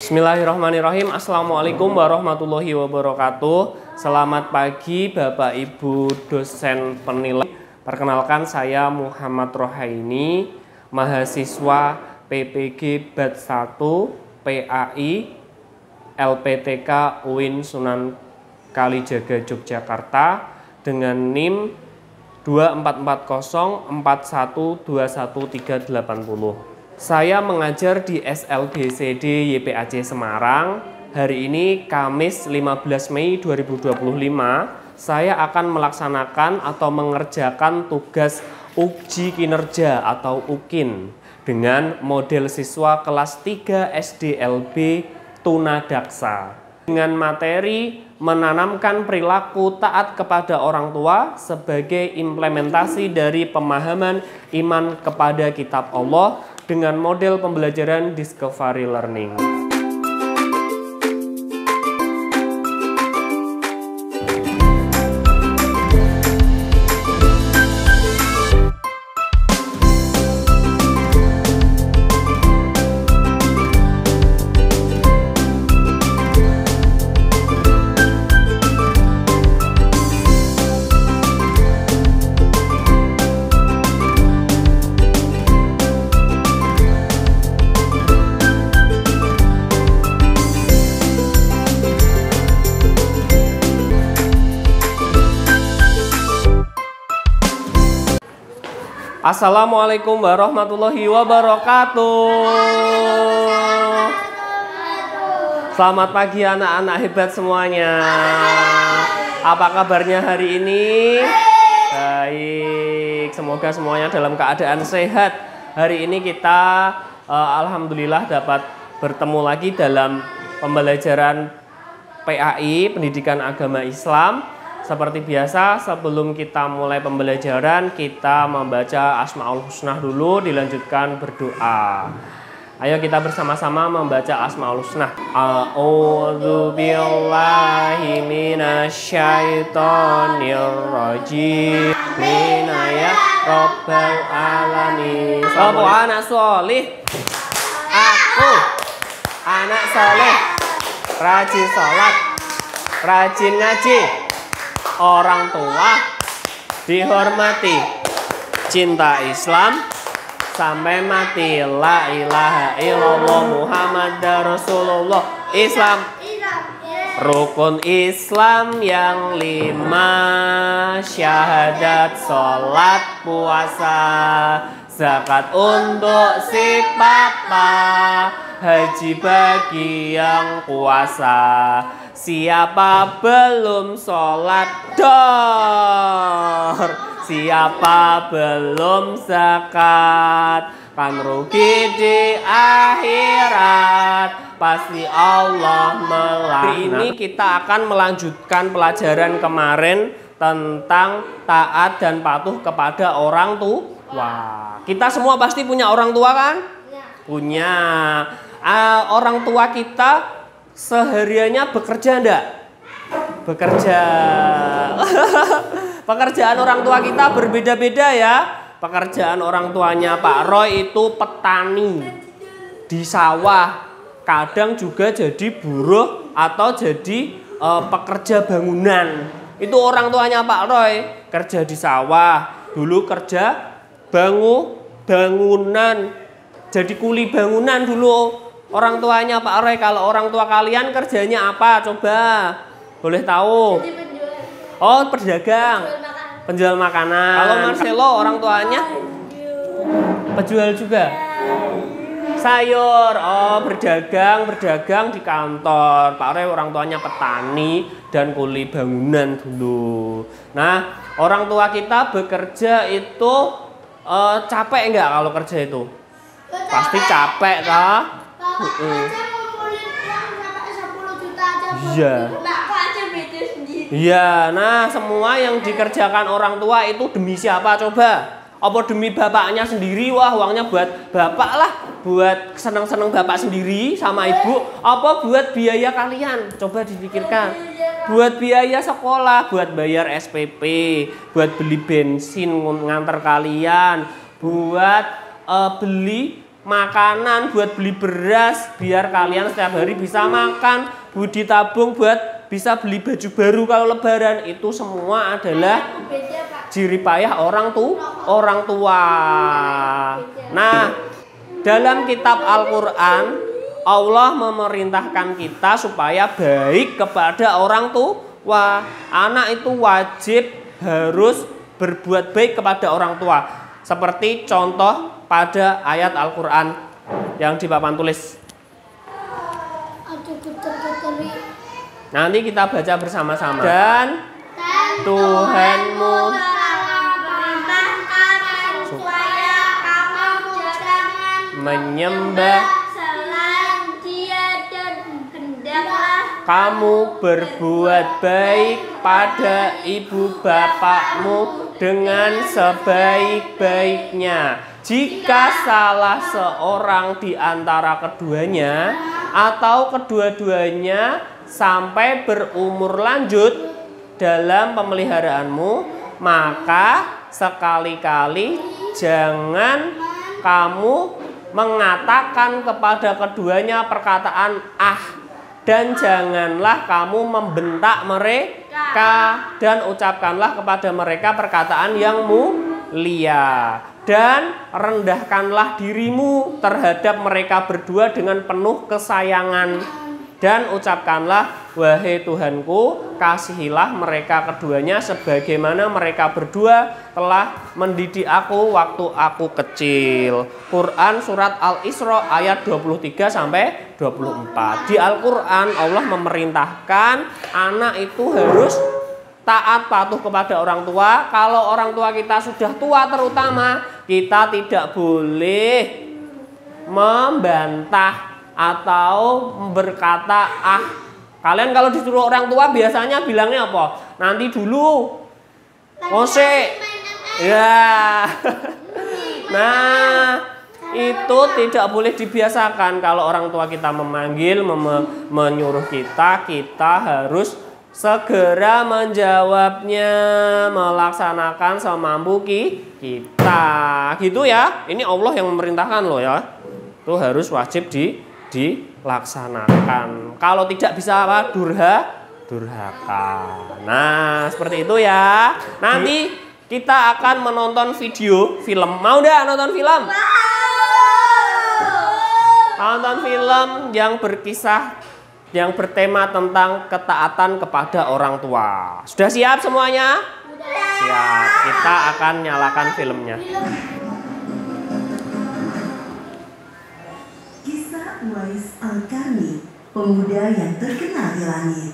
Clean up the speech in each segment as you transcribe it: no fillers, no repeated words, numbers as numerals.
Bismillahirrahmanirrahim. Assalamualaikum warahmatullahi wabarakatuh. Selamat pagi Bapak Ibu dosen penilai. Perkenalkan, saya Muhammad Rohaini, mahasiswa PPG Bat 1 PAI LPTK UIN Sunan Kalijaga Yogyakarta dengan NIM 2440412130. Saya mengajar di SLBCD YPAC Semarang. Hari ini Kamis 15 Mei 2025, saya akan melaksanakan atau mengerjakan tugas uji kinerja atau UKIN dengan model siswa kelas 3 SDLB Tunadaksa dengan materi menanamkan perilaku taat kepada orang tua sebagai implementasi dari pemahaman iman kepada kitab Allah dengan model pembelajaran discovery learning. Assalamualaikum warahmatullahi wabarakatuh. Selamat pagi anak-anak hebat semuanya. Apa kabarnya hari ini? Baik, semoga semuanya dalam keadaan sehat. Hari ini kita alhamdulillah dapat bertemu lagi dalam pembelajaran PAI, Pendidikan Agama Islam. Seperti biasa, sebelum kita mulai pembelajaran, kita membaca Asmaul Husna dulu, dilanjutkan berdoa. Ayo kita bersama-sama membaca Asmaul Husna. A'udzu billahi minasyaitonir rajim. Minaya rabbal alamin. Sopo anak solih? Aku anak soleh, rajin sholat, rajin ngaji. Orang tua dihormati, cinta Islam sampai mati. La ilaha illallah Muhammadar Rasulullah. Islam, rukun Islam yang 5, syahadat, sholat, puasa, zakat untuk si papa, haji bagi yang puasa. Siapa belum sholat dor, siapa belum zakat, kan rugi di akhirat, pasti Allah melaknat. Hari ini kita akan melanjutkan pelajaran kemarin tentang taat dan patuh kepada orang tua. Kita semua pasti punya orang tua kan? Punya. Orang tua kita sehariannya bekerja enggak? Bekerja. Pekerjaan orang tua kita berbeda-beda ya. Pekerjaan orang tuanya Pak Roy itu petani di sawah. Kadang juga jadi buruh atau jadi pekerja bangunan. Itu orang tuanya Pak Roy, kerja di sawah. Dulu kerja bangunan. Jadi kuli bangunan dulu. Orang tuanya Pak Roy. Kalau orang tua kalian kerjanya apa? Coba, boleh tahu? Jadi penjual. Oh, pedagang, penjual makanan. Kalau Marcelo orang tuanya penjual juga. Sayur. Oh, berdagang di kantor. Pak Roy orang tuanya petani dan kuli bangunan dulu. Nah, orang tua kita bekerja itu capek enggak kalau kerja itu? Pasti capek kah? Iya. Iya, nah semua yang dikerjakan orang tua itu demi siapa coba? Apa demi bapaknya sendiri? Wah, uangnya buat bapak lah, buat seneng-seneng bapak sendiri sama ibu. Apa buat biaya kalian? Coba dipikirkan. Buat biaya sekolah, buat bayar SPP, buat beli bensin nganter kalian, buat beli makanan, buat beli beras biar kalian setiap hari bisa makan, buat ditabung buat bisa beli baju baru kalau lebaran. Itu semua adalah jerih payah orang tua. Nah, dalam kitab Al-Quran Allah memerintahkan kita supaya baik kepada orang tua. Anak itu wajib harus berbuat baik kepada orang tua. Seperti contoh pada ayat Al-Quran yang di papan tulis. Nanti kita baca bersama-sama. Dan Tuhanmu supaya kamu jangan menyembah selain Dia, dan hendaklah kamu berbuat baik pada ibu bapakmu dengan sebaik-baiknya. Jika salah seorang di antara keduanya atau kedua-duanya sampai berumur lanjut dalam pemeliharaanmu, maka sekali-kali jangan kamu mengatakan kepada keduanya perkataan "ah", dan janganlah kamu membentak mereka, dan ucapkanlah kepada mereka perkataan yang mulia. Dan rendahkanlah dirimu terhadap mereka berdua dengan penuh kesayangan. Dan ucapkanlah, wahai Tuhanku, kasihilah mereka keduanya sebagaimana mereka berdua telah mendidik aku waktu aku kecil. Quran surat Al-Isra ayat 23-24. Di Al-Quran Allah memerintahkan anak itu harus taat patuh kepada orang tua. Kalau orang tua kita sudah tua terutama, kita tidak boleh membantah atau berkata "ah". Kalian kalau disuruh orang tua biasanya bilangnya apa? Nanti dulu. Ose. Ya. Nah, itu tidak boleh dibiasakan. Kalau orang tua kita memanggil, menyuruh kita harus segera menjawabnya, melaksanakan semampu kita. Gitu ya. Ini Allah yang memerintahkan loh ya. Itu harus wajib dilaksanakan. Kalau tidak bisa apa? Durhaka. Nah, seperti itu ya. Nanti kita akan menonton film. Mau dah nonton film? Nonton film yang berkisah, yang bertema tentang ketaatan kepada orang tua. Sudah siap semuanya? Siap. Kita akan nyalakan filmnya. Kisah Uwais Al-Qarni, pemuda yang terkenal di langit.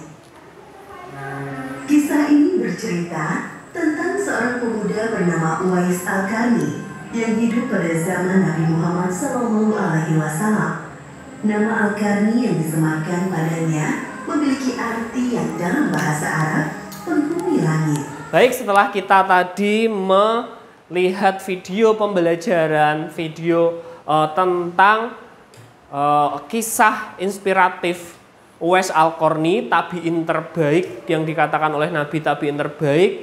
Kisah ini bercerita tentang seorang pemuda bernama Uwais Al-Qarni yang hidup pada zaman Nabi Muhammad SAW. Nama Al-Qarni yang disematkan padanya memiliki arti yang dalam bahasa Arab penghuni langit. Baik, setelah kita tadi melihat video pembelajaran, video tentang kisah inspiratif Uwais Al-Qarni, tabi'in terbaik yang dikatakan oleh Nabi tabi'in terbaik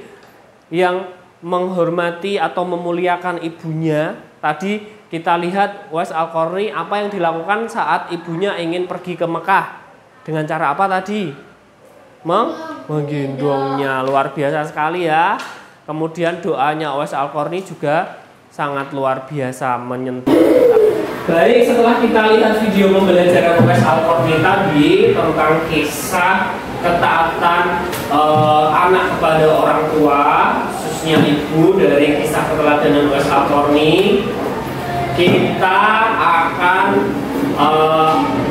yang menghormati atau memuliakan ibunya. Tadi kita lihat Uwais Al-Qarni apa yang dilakukan saat ibunya ingin pergi ke Mekah. Dengan cara apa tadi? Menggendongnya. Luar biasa sekali ya. Kemudian doanya Uwais Al-Qarni juga sangat luar biasa, menyentuh. Baik, setelah kita lihat video pembelajaran Uwais Al-Qarni tadi tentang kisah ketaatan anak kepada orang tua, khususnya ibu, dari kisah keteladanan Uwais Al-Qarni, kita akan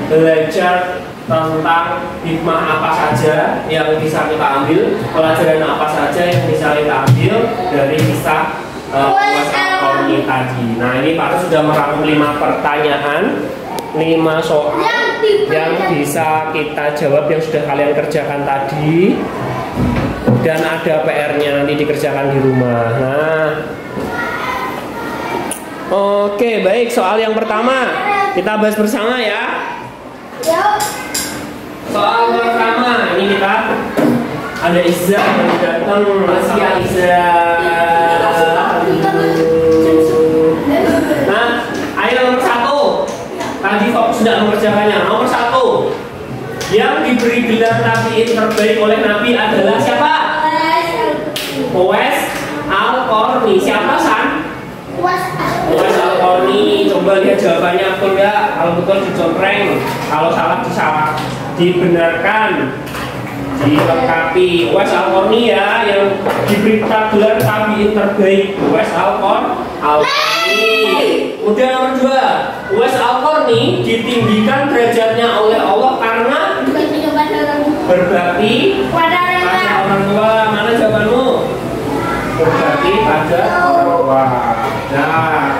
belajar tentang hikmah apa saja yang bisa kita ambil, pelajaran apa saja yang bisa kita ambil dari kisah Uwais Al-Qarni tadi. Nah, ini Pak sudah merangkum 5 pertanyaan, 5 soal yang bisa kita jawab yang sudah kalian kerjakan tadi, dan ada PR-nya nanti dikerjakan di rumah. Nah, oke, baik, soal yang pertama kita bahas bersama ya. Soal pertama ini kita ada Iza yang datang, masih Iza. Nah, ayo nomor 1. mengerjakannya? Nomor 1, yang diberi gelar tabi'in terbaik oleh Nabi adalah siapa? Uwais Al-Qarni. Siapa, San? Uwais Al-Qarni. Coba lihat jawabannya betul enggak? Kalau betul dicontreng, kalau salah dibenarkan, dilengkapi. Uwais Al-Qarni ya, yang diberi gelar tabi'in terbaik. Uwais Al-Qarni. Kemudian nomor 2, Uwais Al-Qarni ditinggikan derajatnya oleh Allah karena berbakti pada orang tua. Mana jawabanmu? Berbakti pada orang tua. Nah,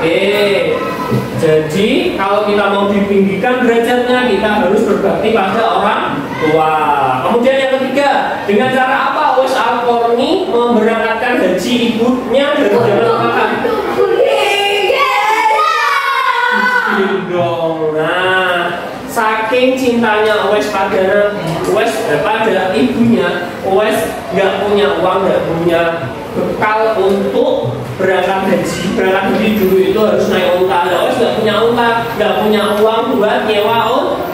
jadi kalau kita mau ditinggikan derajatnya, kita harus berbakti pada orang tua. Kemudian yang ketiga, dengan cara apa Uwais Al-Qarni memberangkatkan haji ibunya dari jalan apakah? Nah, saking cintanya Uwais pada ibunya, Uwais nggak punya uang, nggak punya bekal untuk berangkat haji dulu itu harus naik unta. Uwais nggak punya unta, nggak punya uang buat nyewa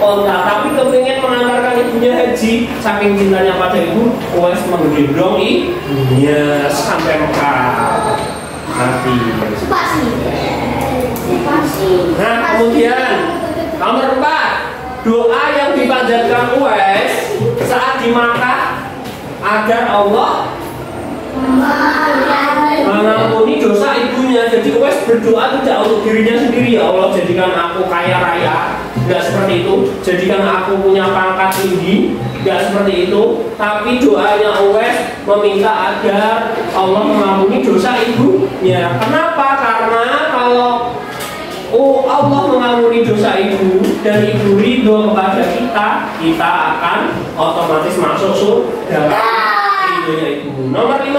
unta, tapi kepingin mengantarkan ibunya haji. Saking cintanya pada ibu, Uwais menggendong ibunya sampai Mekah. Nanti. Nah, kemudian nomor 4, doa yang dipanjatkan Uwais saat di Makkah agar Allah mengampuni dosa ibunya. Jadi Uwais berdoa tidak untuk dirinya sendiri, ya Allah jadikan aku kaya raya, tidak seperti itu. Jadikan aku punya pangkat tinggi, tidak seperti itu. Tapi doanya Uwais meminta agar Allah mengampuni dosa ibunya. Kenapa? Karena kalau Allah mengampuni dosa ibu dan ibu ridho kepada kita akan otomatis masuk surga ridhonya ibu. Nomor 5,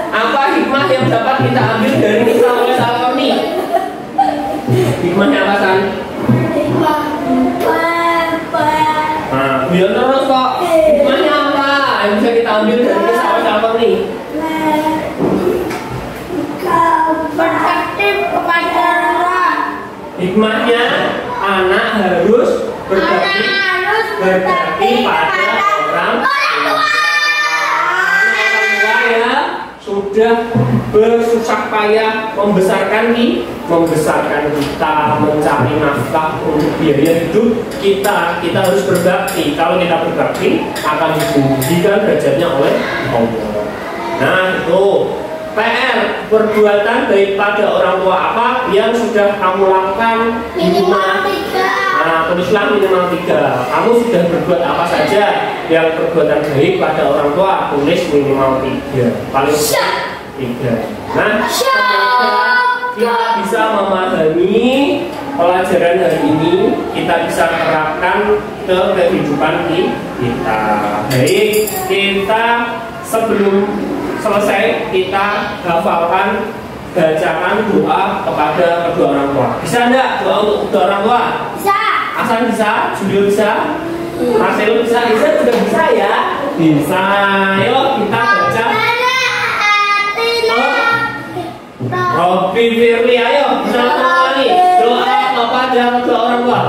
apa hikmah yang dapat kita ambil dari kisah Uwais Al-Qarni? Hikmahnya apa, San? Nah, biar terus kok. Hikmahnya apa yang bisa kita ambil dari kisah Uwais Al-Qarni? Hikmahnya anak harus berbakti pada orang tua. Ya sudah bersusah payah membesarkan kita, mencari nafkah untuk biaya hidup kita harus berbakti. Kalau kita berbakti akan ditinggikan derajatnya oleh Allah. Nah, itu PR, perbuatan baik pada orang tua apa yang sudah kamu lakukan minimal 3. Nah, tulislah minimal 3. Kamu sudah berbuat apa saja yang perbuatan baik pada orang tua, tulis minimal 3. Paling 3. Nah, semoga kita bisa memahami pelajaran hari ini, kita bisa terapkan ke kehidupan kita. Baik, kita sebelum selesai kita hafalkan, bacakan doa kepada kedua orang tua. Bisa enggak doa untuk kedua orang tua? Bisa. Hasan bisa, Julio bisa, Marcelo bisa, Isa juga bisa ya? Bisa. Ayo kita baca. Robby Firly, ayo bersama kali doa kepada kedua orang tua.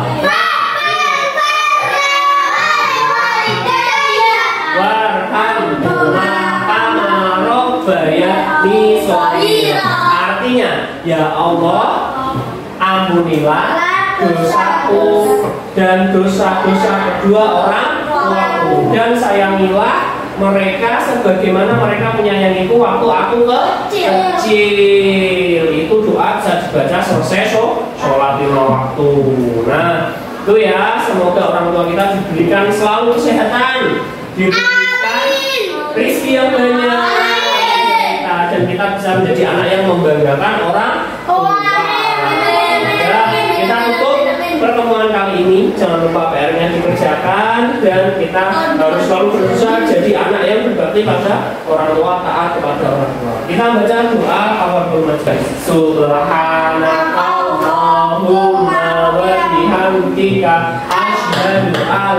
Artinya, ya Allah, ampunilah dosaku dan dosa-dosa kedua orang tuaku, dan sayangilah mereka sebagaimana mereka menyayangiku waktu aku kecil. Itu doa bisa dibaca selesai sholat lima waktu. Nah, itu ya, semoga orang tua kita diberikan selalu kesehatan, diberikan rezeki yang banyak, dan kita bisa menjadi anak yang membanggakan orang tua. Ya, kita tutup pertemuan kali ini. Jangan lupa PR-nya dikerjakan, dan kita harus selalu berusaha jadi anak yang berbakti pada orang tua, taat kepada orang tua. Kita baca doa kafatul majlis. Subhanakallahumma wa bihamdika asyhadu an